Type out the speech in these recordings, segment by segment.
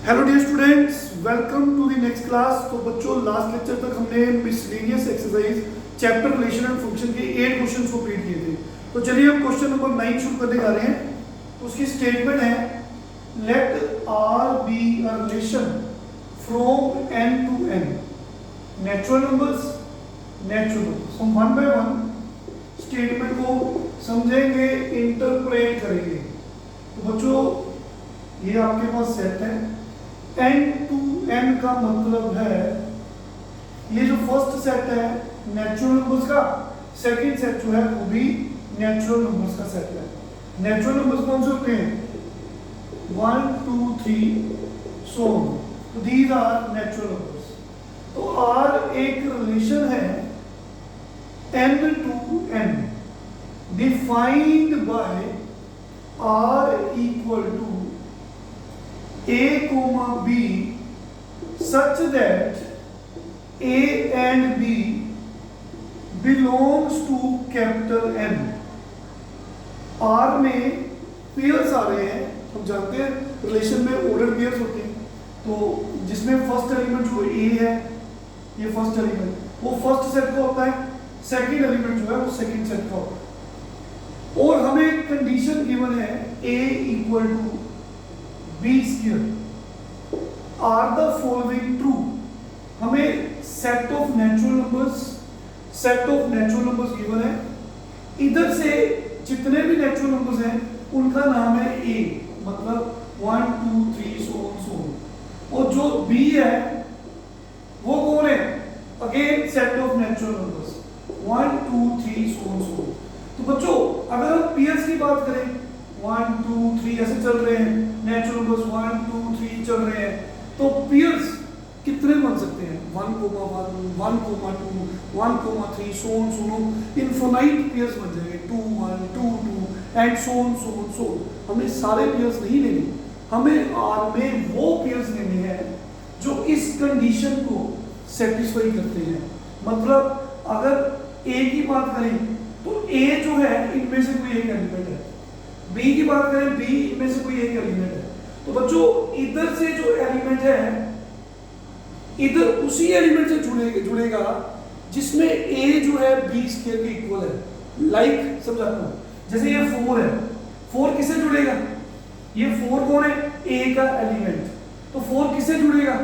Hello dear students, welcome to the next class. तो बच्चों, last lecture तक हमने miscellaneous exercise chapter relation and function के 8 questions complete किए थे। तो चलिए हम क्वेश्चन नंबर 9 शुरू करने जा रहे हैं। तो उसकी स्टेटमेंट है, let R be a relation from N to N, natural numbers. हम वन बाय वन स्टेटमेंट को समझेंगे, इंटरप्रेट करेंगे। तो बच्चों, ये आपके पास सेट है। एन टू एन का मतलब है, ये जो फर्स्ट सेट है नेचुरल नंबर्स का, सेकंड सेट जो है वो भी नेचुरल नंबर्स का सेट है। नेचुरल नंबर्स कौन से होते हैं? 1 2 3 सो ऑन। तो दीज आर नेचुरल नंबर्स। तो आर एक रिलेशन है N to N, defined by R equal to A, B such that A and B belongs to capital N। R में पेयर्स आ रहे हैं, हम जानते हैं रिलेशन में ऑर्डर पेयर्स होते हैं। तो जिसमें फर्स्ट एलिमेंट जो A है, ये फर्स्ट एलिमेंट वो फर्स्ट सेट का होता है, सेकंड एलिमेंट जो है वो सेकंड सेट का होता है। और हमें कंडीशन गिवन है A equal to B square, are the following true. हमें set of natural numbers given है। इधर से जितने भी नेचुरल नंबर्स हैं उनका नाम है ए, मतलब 1 2 3 सो ऑन। और जो बी है वो कौन है? Again set of natural numbers 1 2 3 so on. तो बच्चों, अगर हम पेयर्स की बात करें, 1 2 3 ऐसे चल रहे हैं, नेचुरल नंबर्स 1 2 3 चल रहे हैं, तो पेयर्स कितने बन सकते हैं? 1 1 1 2 1 3 सो ऑन। इनफिनाइट पेयर्स बन जाएंगे, 2 1 2 2 एंड सो ऑन। हमें सारे पेयर्स नहीं लेने, हमें आर में वो पेयर्स लेने हैं जो इस कंडीशन को सेटिस्फाई करते हैं। मतलब अगर ए की बात करें तो ए जो है इनमें से कोई एक एलिमेंट है, बी की बात करें बी इनमें से कोई एक एलिमेंट है। तो बच्चों, इधर से जो एलिमेंट है इधर उसी एलिमेंट से जुड़ेगा जिसमें ए जो है बी स्क्वायर के इक्वल है। लाइक समझाता हूं, जैसे ये 4 है, 4 किससे जुड़ेगा? ये 4 कौन है? ए का एलिमेंट। तो 4 किससे जुड़ेगा?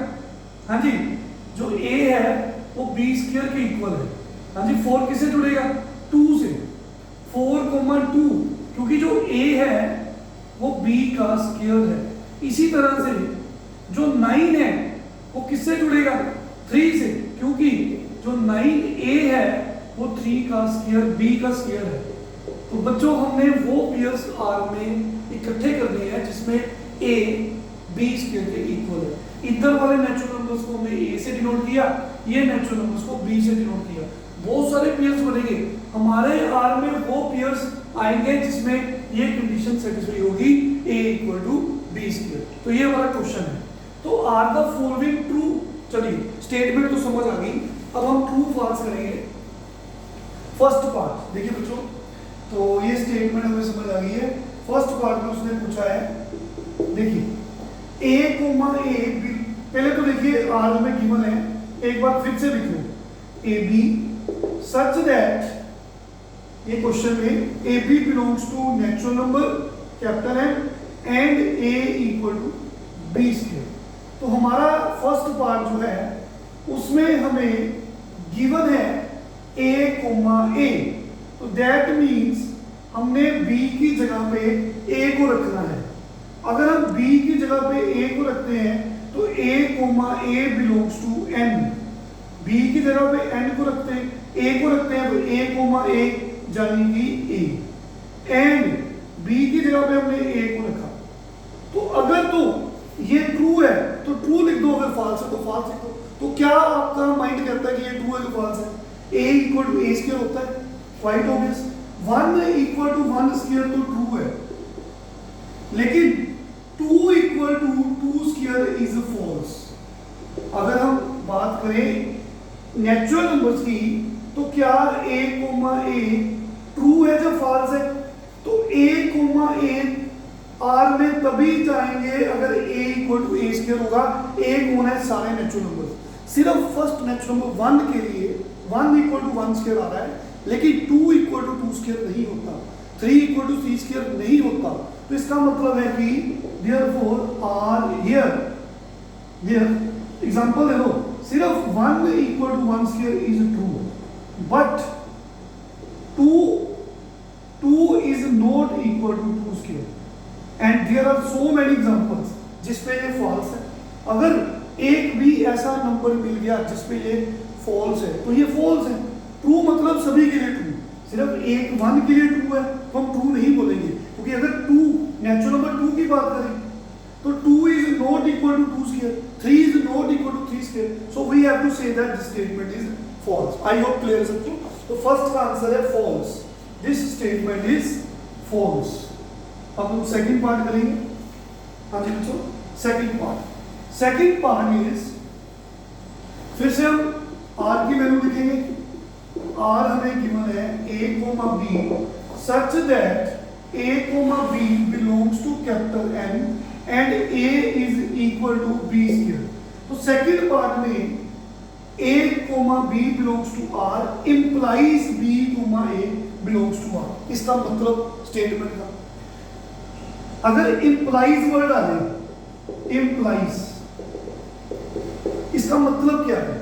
हाँ जी, जो ए है वो बी स्क्वायर के इक्वल है। हाँ जी, 4 किससे जुड़ेगा? 2 से। 4 2, क्योंकि जो a है वो b का स्क्वायर है। इसी तरह से जो 9 है वो किससे जुड़ेगा? 3 से, क्योंकि जो 9a है वो 3 का स्क्वायर b का स्क्वायर है। तो बच्चों, हमने वो पेयर्स r में इकट्ठे करने हैं जिसमें a b स्क्वायर के इक्वल है। इधर वाले नेचुरल नंबर्स को हमने a से डिनोट किया, ये नेचुरल नंबर्स को b से डिनोट किया। बहुत सारे पेयर्स बनेंगे हमारे r में, वो पेयर्स आएंगे जिसमें ये कंडीशन सेटिस्फाई होगी, a equal to B square. तो ये हमारा क्वेश्चन है। तो आर द फॉलोइंग ट्रू। चलिए, स्टेटमेंट तो समझ आ गई, अब हम ट्रू फॉल्स करेंगे। फर्स्ट पार्ट देखिए बच्चों, तो ये स्टेटमेंट हमें समझ आ गई है। फर्स्ट पार्ट में उसने पूछा है, देखिए a कोमा a, पहले तो देखिए आर में गिवन है, एक बार फिर से लिख लो, ए बी सच दैट, ये क्वेश्चन में A B belongs to natural number capital N and A equal to B square. तो हमारा फर्स्ट पार्ट जो है उसमें हमें गिवन है a कोमा a, तो दैट मींस हमने b की जगह पे a को रखना है। अगर हम b की जगह पे a को रखते हैं तो a comma a belongs to n, b की जगह पे n को रखते हैं, a को रखते हैं, तो a कोमा a यानी कि a, एंड b की जगह पे हमने a को रखा। तो अगर तो ये ट्रू है तो ट्रू लिख दो, अगर फॉल्स है तो फॉल्स लिख दो। तो क्या आपका माइंड कहता है कि ये ट्रू है कि फॉल्स है? a equal to a square होता है, quite obvious. 1 equal to 1 square तो ट्रू है, लेकिन 2 equal to 2 square is false. अगर हम बात करें नेचुरल नंबर्स की, तो क्या a कोमा a ट्रू है या फॉल्स है? तो a कोमा a आर में तभी जाएंगे अगर a equal to A square होगा। a कौन है? सारे नेचुरल नंबर। सिर्फ फर्स्ट नेचुरल नंबर 1 के लिए 1 इक्वल टू 1 स्क्वायर आ रहा है, लेकिन 2 इक्वल टू 2 स्क्वायर नहीं होता, 3 इक्वल टू 3 स्क्वायर नहीं होता। तो इसका मतलब है कि देयरफॉर आर हियर एग्जांपल दे दो, सिर्फ 1 equal to 1 square is true, but 2 is not equal to 2 square, and there are so many examples जिसपे ये फॉल्स है। अगर एक भी ऐसा नंबर मिल गया जिसपे ये फॉल्स है तो ये फॉल्स है। ट्रू मतलब सभी के लिए ट्रू, सिर्फ एक 1 के लिए ट्रू है तो हम ट्रू नहीं बोलेंगे, क्योंकि अगर 2 नेचुरल नंबर 2 की बात करें तो 2 is not equal to 2 square, 3 is not equal to 3 square, so we have to say that this statement is false. I hope clear सबको। तो फर्स्ट का आंसर है false, this statement is false. अब हम सेकंड पार्ट करेंगे। हाँ जी बच्चों, second part is, फिर से हम आर की वैल्यू लिखेंगे। आर हमें गिवन है a, b such that a, b belongs to capital N and a is equal to b square। तो सेकंड पार्ट में a, b belongs to r implies b, a belongs to r। इसका मतलब statement का अगर implies word आ जाए, implies, इसका मतलब क्या है?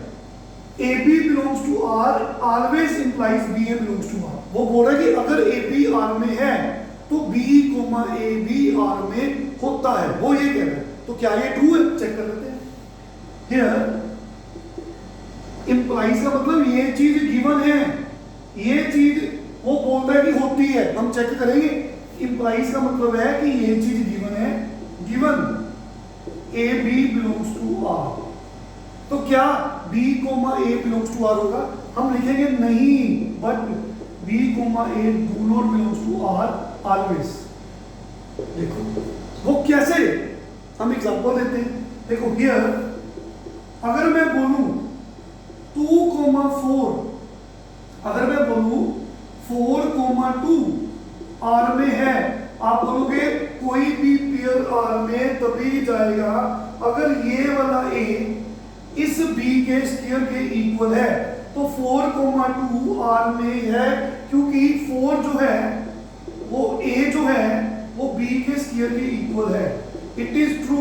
AB belongs to R always implies BA belongs to R। वो बोल रहा है कि अगर AB R में है तो B, AB R में होता है, वो ये कह रहा है। तो क्या ये ट्रू है? चेक कर लेते हैं। Here implies का मतलब ये चीज गिवन है, ये चीज वो बोलता है कि होती है, हम चेक करेंगे। implies का मतलब है कि ये चीज गिवन है, given AB belongs to R, तो क्या B, A belongs to R होगा? हम लिखेंगे नहीं, but B, A do not belongs to R always। देखो वो कैसे, हम एग्जांपल देते हैं। देखो हियर अगर मैं बोलूं 2, 4, अगर मैं बोलूं 4, 2 R में है, आप बोलोगे कोई भी पेयर R में तभी जाएगा अगर ये वाला A इस b के स्क्वायर के इक्वल है। तो 4, 2 R में है, क्योंकि 4 जो है वो a जो है वो b के स्क्वायर के इक्वल है। It is true,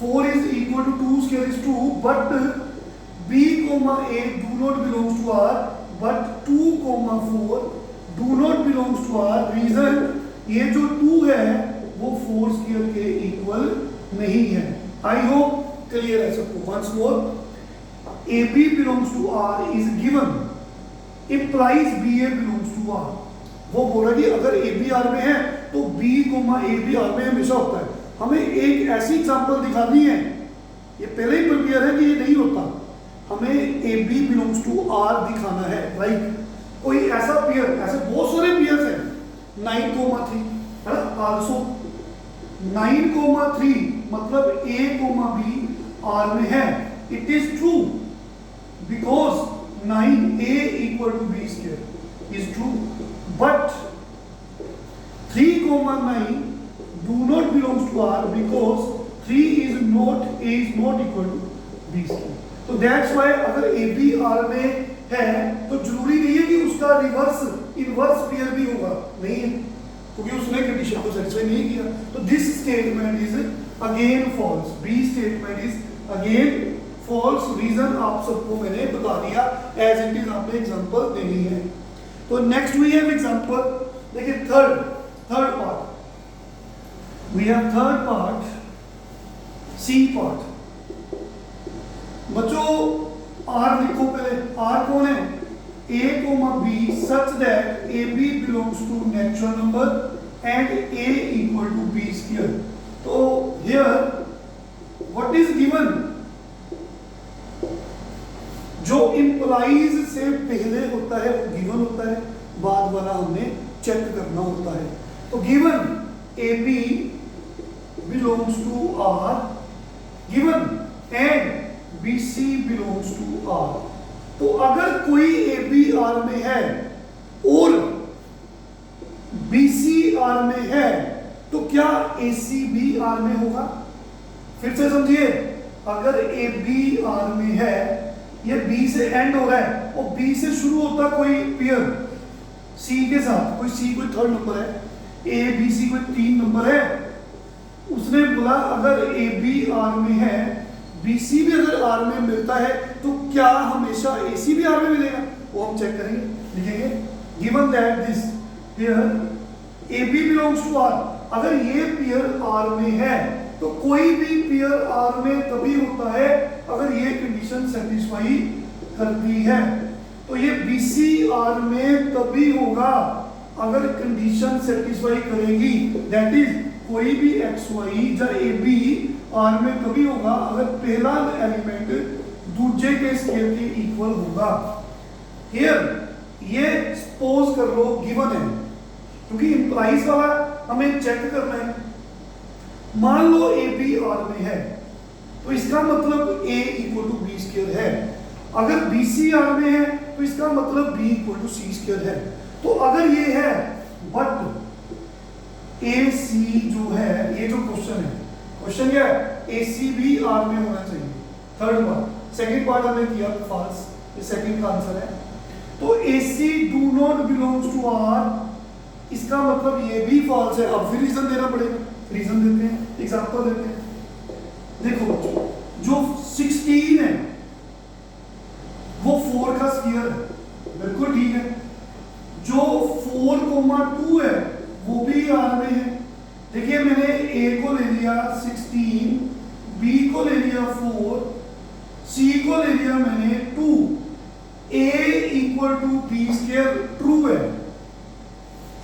4 is equal to 2 square is true, but b, a do not belongs to R, but 2, 4 do not belongs to R। Reason ये जो 2 है वो 4 स्क्वायर के इक्वल नहीं है। आई होप क्लियर है सबको। Once more, AB belongs to R is given, implies BA belongs to R। वो बोल रहा है कि अगर AB R में है तो B, AB R में हमेशा होता है। हमें एक ऐसी एग्जांपल दिखानी है, ये पहले ही प्रिपेयर है कि ये नहीं होता, हमें AB belongs to R दिखाना है। लाइक कोई ऐसा पेयर, ऐसे बहुत सारे पेयर्स हैं, 9, 3 है ना, आल्सो 9, 3 मतलब A, B R में है। It is true because 9a equal to b square is true, but 3, 9 do not belongs to R because 3 is not equal to b square। तो that's why अगर AB R में है तो जरूरी नहीं है कि उसका इनवर्स पेयर भी होगा, नहीं है, क्योंकि उसने कंडीशन को सेटिस्फाई नहीं किया। तो this statement is again false, B statement is again false. Reason आप सबको मैंने बता दिया, एज इट इज आपने एग्जांपल देनी है। तो नेक्स्ट वी हैव एग्जांपल। देखिए third part, we have third part, C part. बच्चों आर लिखो पहले। आर कौन है? A, B such that AB belongs to natural number and A equal to B square। तो here what is given? जो implies से पहले होता है वो गिवन होता है, बाद वाला हमने चेक करना होता है। तो given AB belongs to R, given and BC belongs to R। तो अगर कोई AB R में है और BC R में है तो क्या ए सी बी आर में होगा? फिर से समझिए, अगर ए बी आर में है, ये बी से एंड हो रहा है और बी से शुरू होता कोई पेयर सी के साथ, कोई थर्ड नंबर है, ए बी सी कोई 3 नंबर है, उसने बोला अगर ए बी आर में है, बी सी भी अगर आर में मिलता है, तो क्या हमेशा ए सी भी आर में मिलेगा? वो हम चेक करेंगे, लिखेंगे given that this pair A B belongs to R, अगर ये पेयर आर में है तो कोई भी पेयर आर में तभी होता है अगर ये कंडीशन सेटिस्फाई करती है। तो ये बी सी आर में तभी होगा अगर कंडीशन सेटिस्फाई करेगी, दैट इज कोई भी एक्स वाई या ए बी आर में तभी होगा अगर पहला एलिमेंट दूसरे के स्केल के इक्वल होगा। हियर ये सपोज कर लो गिवन है, क्योंकि इंप्लाइज वाला हमें चेक करना है। मान लो ए बी आर में है, तो इसका मतलब ए इक्वल टू बी स्क्वायर है। अगर बी सी आर में है तो इसका मतलब B equal to C square है। तो अगर ये है, बट ए सी जो है, ये जो क्वेश्चन है, क्वेश्चन क्या है? ए सी भी आर में होना चाहिए। थर्ड पार्ट, सेकंड पार्ट हमने किया फॉल्स, ये सेकंड का आंसर है। तो A C do not belongs to R, इसका मतलब ये भी फॉल्स है। अब फिर रीजन देना पड़ेगा, रीजन देते हैं, एग्जांपल देते हैं। देखो जो 16 है वो 4 का स्क्वायर है, बिल्कुल ठीक है। जो 4,2 है वो भी आर में है। देखिए मैंने ए को ले लिया 16, बी को ले लिया 4, सी को ले लिया मैंने 2। A equal to B square true है,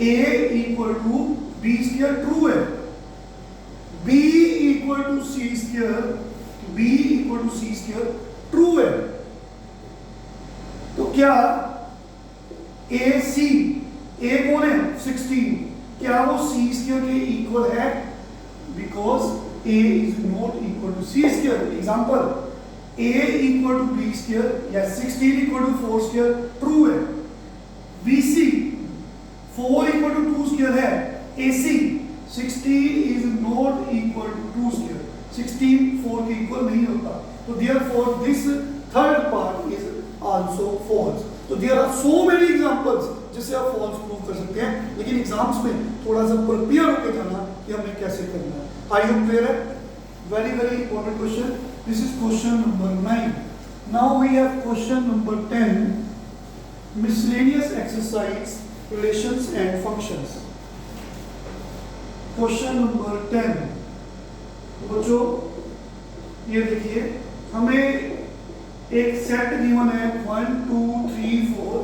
A equal to B square true है, B equal to C square, B equal to C square true है। तो क्या ए सी, ए कौन है 16, क्या वो सी स्क्वायर के इक्वल है? Because A is not equal to C square. Example, A equal to B square या 16 इक्वल टू 4 स्क्वायर ट्रू है। B C 4 equal to 2 square है। A C 16 is not equal to 2 square, 16 4 के equal नहीं होता। तो therefore this third part is also false. तो there are so many examples जिससे आप फॉल्स प्रूव कर सकते हैं, लेकिन एग्जाम्स में थोड़ा सा प्रिपेयर होकर जाना कि हमें कैसे करना है। आई होप क्लियर है? Very very important question. This is question number 9। Now we have question number 10, miscellaneous exercise, relations and functions. Question number 10 बच्चों, ये देखिए हमें एक सेट गिवन है 1 2 3 4,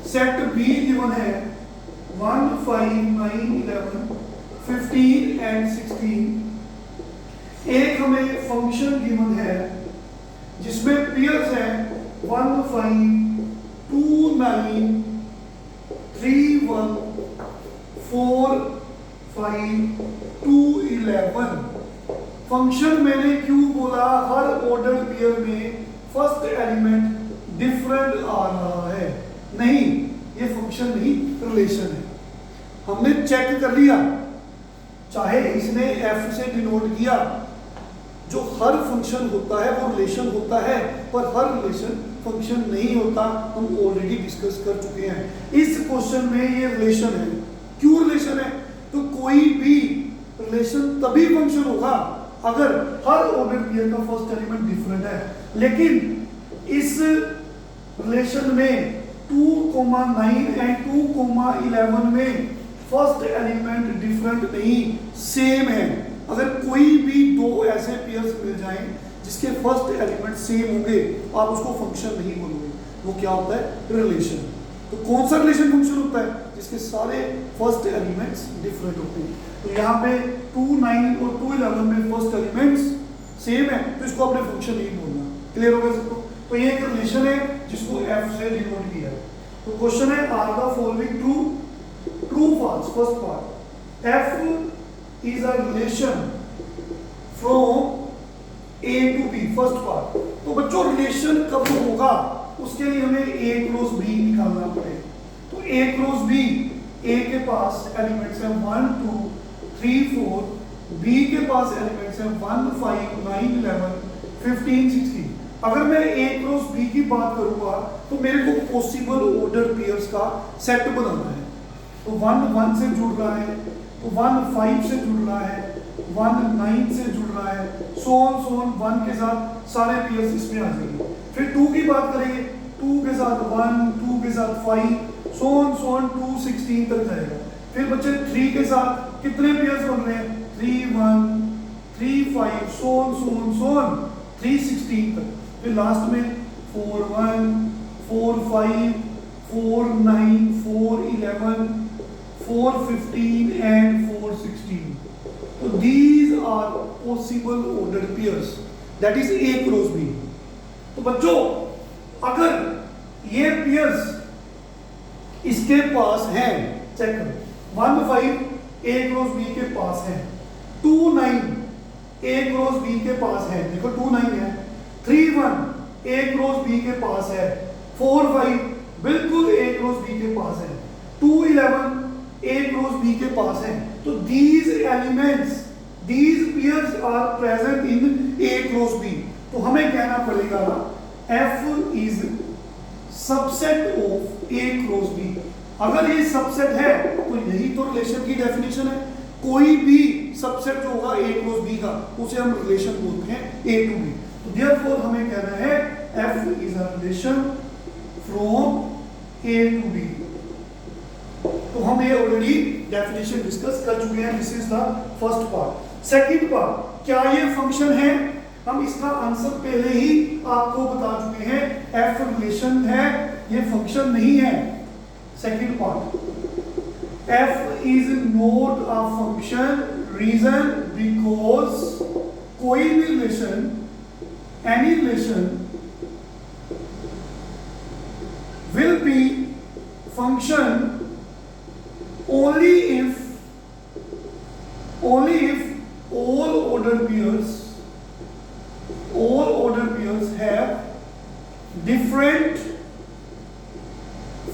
सेट बी गिवन है 1 5 9 11 15 एंड 16। एक हमें फंक्शन गिवन है जिसमें पेयर्स हैं 1 5 2 9 3 1 4 5 2 11। फंक्शन मैंने क्यों बोला? हर ऑर्डर पेयर में फर्स्ट एलिमेंट डिफरेंट आ रहा है। नहीं, ये फंक्शन नहीं, रिलेशन है। हमने चेक कर लिया, चाहे इसने एफ से डिनोट किया, जो हर फंक्शन होता है वो रिलेशन होता है, पर हर रिलेशन फंक्शन नहीं होता। हम ऑलरेडी डिस्कस कर चुके हैं। इस क्वेश्चन में ये रिलेशन है। क्यों रिलेशन है? तो कोई भी रिलेशन तभी फंक्शन होगा अगर हर ऑर्डर पेयर का फर्स्ट एलिमेंट डिफरेंट है। लेकिन इस रिलेशन में 2,9 एंड 2,11 में फर्स्ट एलिमेंट डिफरेंट नहीं, सेम है। अगर कोई भी दो ऐसे पेयर्स मिल जाएं जिसके फर्स्ट एलिमेंट सेम होंगे, आप उसको फंक्शन नहीं बोलोगे, वो क्या होता है? रिलेशन। तो कौन सा रिलेशन फंक्शन होता है? जिसके सारे फर्स्ट एलिमेंट्स डिफरेंट होते हैं। तो यहाँ पे 2 9 और 2 11 में फर्स्ट एलिमेंट्स सेम है, तो इसको आपने फंक्शन नहीं बोलना। क्लियर हो गया सबको? तो ये एक रिलेशन है जिसको एफ से डिनोट किया है। तो क्वेश्चन है, are the following true, true false. First part, F is a relation from A to B. First part. तो बच्चों रिलेशन कब होगा उसके लिए हमें ए क्रॉस बी निकालना पड़ेगा। तो ए क्रॉस बी, ए के पास एलिमेंट्स है 1 2 3 4, बी के पास एलिमेंट्स हैं 1 5 9 11 15 16। अगर मैं ए क्रॉस बी की बात करूंगा तो मेरे को पॉसिबल ऑर्डर पेयर्स का सेट बनाना है। तो 1 1 से जुड़ रहा है, तो 1 5 से जुड़ रहा है, 1 9 से जुड़ रहा है, सो ऑन 1 के साथ सारे पेयर्स इसमें आ जाएंगे। फिर 2 की बात करेंगे, 2 के साथ 1, 2 के साथ 5, सो ऑन 2 16 तक जाएगा। फिर बच्चे 3 के साथ कितने पेयर्स बन रहे हैं, 3 1 3 5, सो ऑन 3 16 तक। फिर लास्ट में 4 1 4 5 4 9 4 11 4 15 and 4 16. So these are possible ordered pairs. That is A cross B. तो बच्चों अगर ये पेयर्स इसके पास हैं, चेक करो, 1 5 A क्रॉस B के पास है, 2 9 A क्रॉस B के पास है, देखो 2 9 है, 3 1 A क्रॉस B के पास है, 4 5 बिल्कुल A क्रॉस B के पास है, 2 11 A क्रॉस B के पास है। तो these elements, these pairs are present in A cross B. तो हमें कहना पड़ेगा F is subset of A cross B. अगर ये सबसेट है तो यही तो रिलेशन की डेफिनेशन है। कोई भी सबसेट जो होगा A cross B का उसे हम रिलेशन बोलते हैं A to B। तो therefore हमें कहना है F is a relation from A to B। तो हम ये ऑलरेडी डेफिनेशन डिस्कस कर चुके हैं। This is the first part. Second part, क्या ये फंक्शन है? हम इसका आंसर पहले ही आपको बता चुके हैं, एफ रिलेशन है, ये फंक्शन नहीं है। Second part, F is not a function, reason because कोई भी relation, any relation will be function only if all ordered pairs have different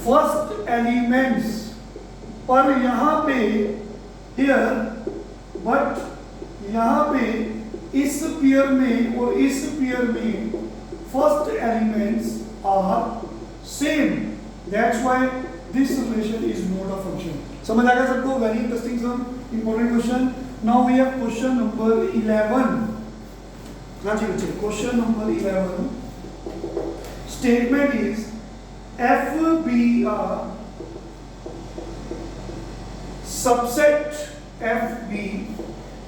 first elements। पर यहाँ पे here, but यहाँ पे इस पेयर में और इस पेयर में first elements are same, that's why this relation is not a function। समझ आ गया सबको? Very interesting some important question. Now we have question number 11। हाँ जी बच्चे, question number 11 statement is F be a subset, F be,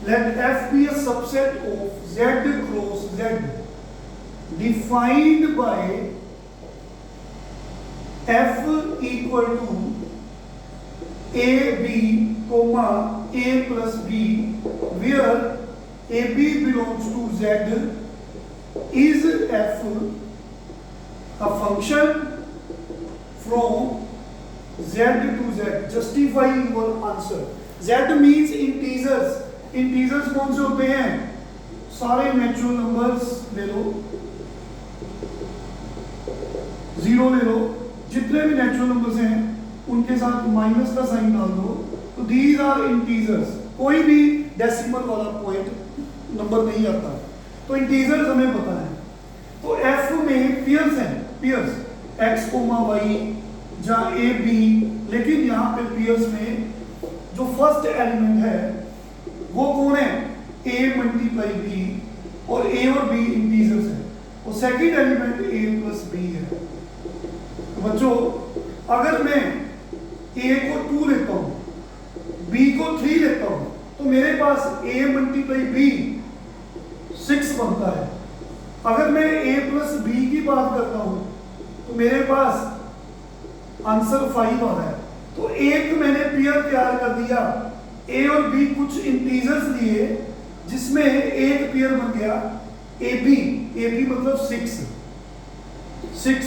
let F be a subset of Z cross Z defined by F equal to A B comma A plus B where A B belongs to Z, is F a function from Z to Z? Justify your answer। Z means integers। integers कौन से होते हैं? सारे natural numbers ले लो, 0 ले लो, जितने भी natural numbers हैं उनके साथ माइनस का साइन डाल दो, तो दीज आर इंटीजर्स। कोई भी डेसिमल वाला पॉइंट नंबर नहीं आता, तो इंटीजर्स हमें पता है। तो एफ में पेयर्स हैं, पेयर्स एक्स कोमा वाई जहाँ ए बी, लेकिन यहाँ पे पेयर्स में जो फर्स्ट एलिमेंट है वो कौन है? ए मल्टीप्लाई बी, और ए और बी इंटीजर्स है, और सेकेंड एलिमेंट ए प्लस बी है। तो बच्चों अगर मैं A को 2 लेता हूं, B को 3 लेता हूं, तो मेरे पास A मल्टीप्लाई B 6 बनता है। अगर मैं A प्लस B की बात करता हूं तो मेरे पास आंसर 5 आ रहा है। तो एक मैंने पेयर तैयार कर दिया, A और B कुछ इंटीजर्स लिए, जिसमें एक पेयर बन गया AB। AB मतलब 6,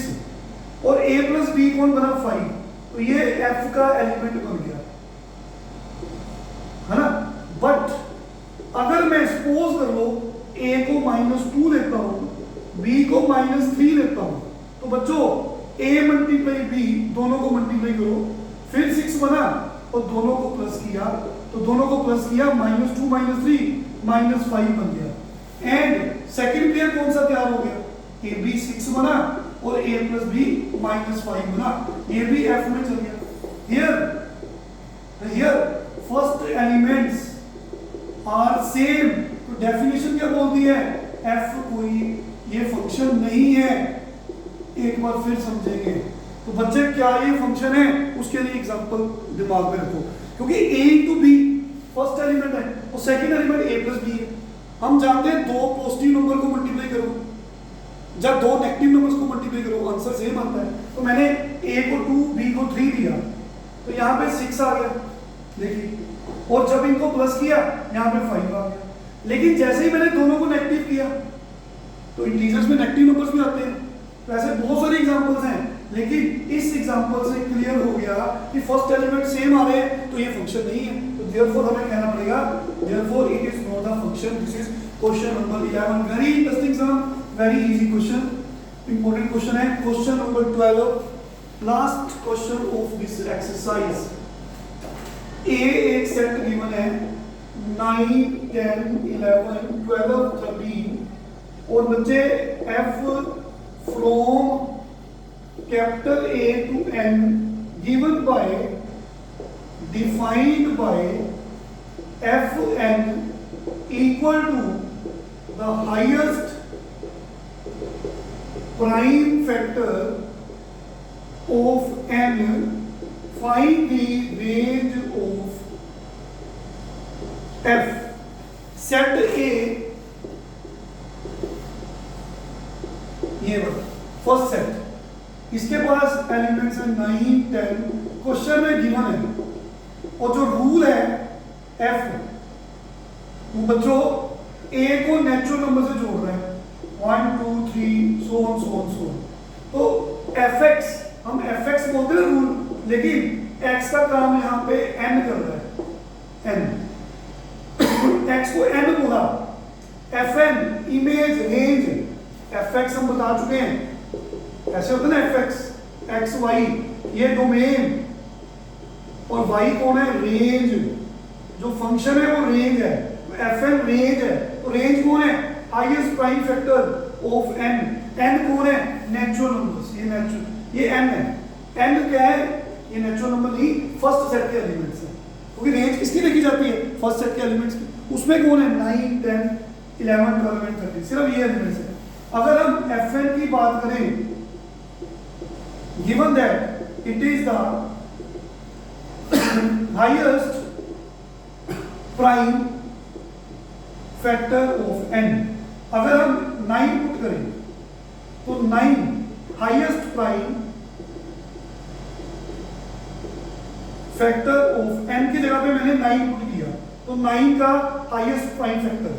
और A प्लस B कौन बना? 5। तो ये F का एलिमेंट बन गया, है ना। बट अगर मैं सपोज कर लो A को -2 लेता हूं, B को -3 लेता हूं, तो बच्चों A मल्टीप्लाई B, दोनों को मल्टीप्लाई करो, फिर 6 बना और दोनों को प्लस किया तो दोनों को प्लस किया, -2 -3 -5 बन गया। एंड सेकंड पेयर कौन सा तैयार हो गया, ए बी 6 बना और a प्लस बी -5 बना, ये भी f में चल गया। Here first elements are same, तो डेफिनेशन क्या बोलती है, f कोई ये फंक्शन नहीं है। एक बार फिर समझेंगे तो बच्चे क्या ये फंक्शन है, उसके लिए एग्जांपल दिमाग में रखो, क्योंकि a into B first element है और second element a plus B है। हम जानते हैं दो पॉजिटिव नंबर को मल्टीप्लाई करो, जब दो नेगेटिव नंबर्स को मल्टीप्लाई करो आंसर सेम आता है। तो मैंने a को 2 b को 3 दिया, तो यहाँ पे 6 आ गया, देखिए, और जब इनको प्लस किया यहाँ पे 5 आ गया। लेकिन जैसे ही मैंने दोनों को नेगेटिव किया, तो इंटीजर्स में नेगेटिव नंबर्स भी आते हैं। वैसे बहुत सारे एग्जांपल्स हैं, लेकिन इस एग्जांपल से क्लियर हो गया कि फर्स्ट एलिमेंट सेम आ रहे हैं तो ये फंक्शन नहीं है। तो देयरफॉर हमें कहना पड़ेगा therefore it is not a function. This is question number 11, very interesting sum, very easy question, important question है। Question number 12, last question of this exercise. A एक सेट गिवन है 9 10 11 12 13 और बच्चे f from capital A to N given by defined by Fn equal to the highest prime factor of n, find the range of f। set A ये बता first set, इसके पास elements है 9 10, question में given है और जो rule है f, वो बच्चों a को नेचुरल नंबर से जोड़ रहे हैं 1 2 3 so on। तो fx हम fx बोलते हैं रूल, लेकिन x का काम यहाँ पे n कर रहा है, n x को n बोला, fn इमेज रेंज, fx हम बता चुके हैं, ऐसे होता है ना fx x y, ये डोमेन और y कौन है, रेंज। जो फंक्शन है वो रेंज है, fn रेंज है, तो रेंज कौन है, highest prime factor of n। n कौन है, नेचुरल नंबर्स, ये नेचुरल, ये n है। n क्या है, ये नेचुरल नंबर नहीं, फर्स्ट सेट के एलिमेंट्स है, क्योंकि रेंज किसकी लिखी जाती है, फर्स्ट सेट के एलिमेंट्स की। उसमें कौन है, 9 10 11 12 एंड 13, सिर्फ ये एलिमेंट्स है। अगर हम fn की बात करें, given that it is the highest prime factor of n, अगर हम 9 पुट करें तो 9 highest prime factor of n की जगह पे मैंने 9 पुट किया, तो 9 का हाईएस्ट प्राइम फैक्टर,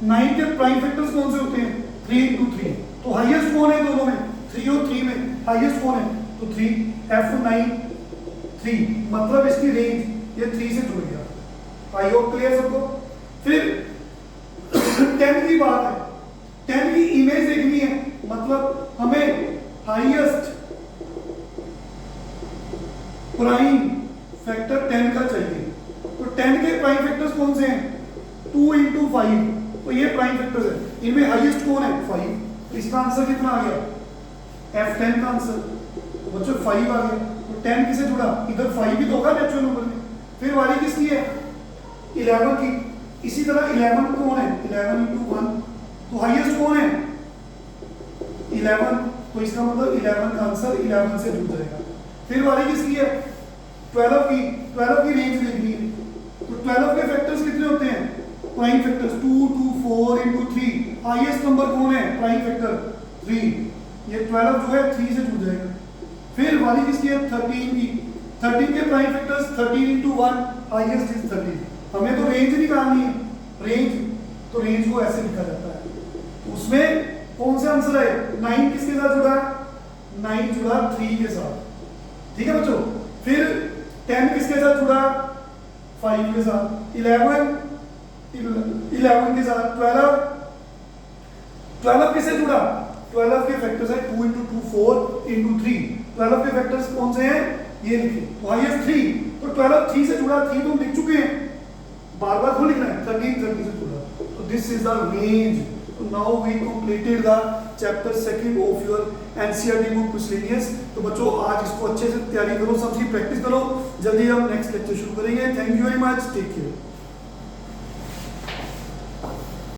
9 के प्राइम फैक्टर्स कौन से होते हैं, 3 into 3, तो हाईएस्ट कौन है दोनों में, 3 और 3 में हाईएस्ट कौन है, तो 3, f9 3, मतलब इसकी रेंज ये 3 से जुड़ गया। आई होप क्लियर सबको। फिर 10 की बात है, 10 की इमेज देखनी है, मतलब हमें हाईएस्ट प्राइम फैक्टर 10 का चाहिए। तो 10 के प्राइम फैक्टर्स कौन से हैं, 2 into 5, तो ये प्राइम फैक्टर्स है, इनमें हाईएस्ट कौन है, 5। इसका आंसर कितना आ गया, f10 का आंसर बच्चों 5 आ गया। तो 10 किसे जुड़ा, इधर 5 भी तो होगा नेचुरल नंबर में। फिर वाली किसकी है, 11 की। इसी तरह 11 कौन है, 11 into 1, तो हाईएस्ट कौन है, 11, तो इसका मतलब 11 का आंसर 11 से जुड़ जाएगा। फिर वाली किसकी है, 12 की। 12 की रेंज लिखनी है, तो 12 के फैक्टर्स कितने होते हैं, prime factors 2 2 4 into 3, highest number कौन है, प्राइम फैक्टर 3, ये 12 जो है 3 से जुड़ जाएगा। फिर वाली किसकी है, 13 की। 13 के prime factors 13 into 1, highest is 13। हमें तो रेंज निकालनी है, रेंज, तो रेंज को ऐसे लिखा जाता है। उसमें कौन से आंसर है, 9 किसके साथ जुड़ा, 9 जुड़ा 3 के साथ, ठीक है बच्चों। फिर 10 किसके साथ जुड़ा, 5 के साथ। 11 के साथ। 12 किससे जुड़ा, 12 के फैक्टर्स है 2 into 2 4 into 3। 12 के फैक्टर्स कौन से हैं, ये लिखे, तो हाईएस्ट 3, तो 12 3 से जुड़ा, 3 तो हम लिख चुके हैं, बार बार थोड़ी लिखना है, 1330 से जुड़ा। तो this is the range. Now we completed the chapter second of your NCERT book miscellaneous. तो बच्चों आज इसको अच्छे से तैयारी करो, सबकी प्रैक्टिस करो, जल्दी हम नेक्स्ट लेक्चर शुरू करेंगे। Thank you very much, take care.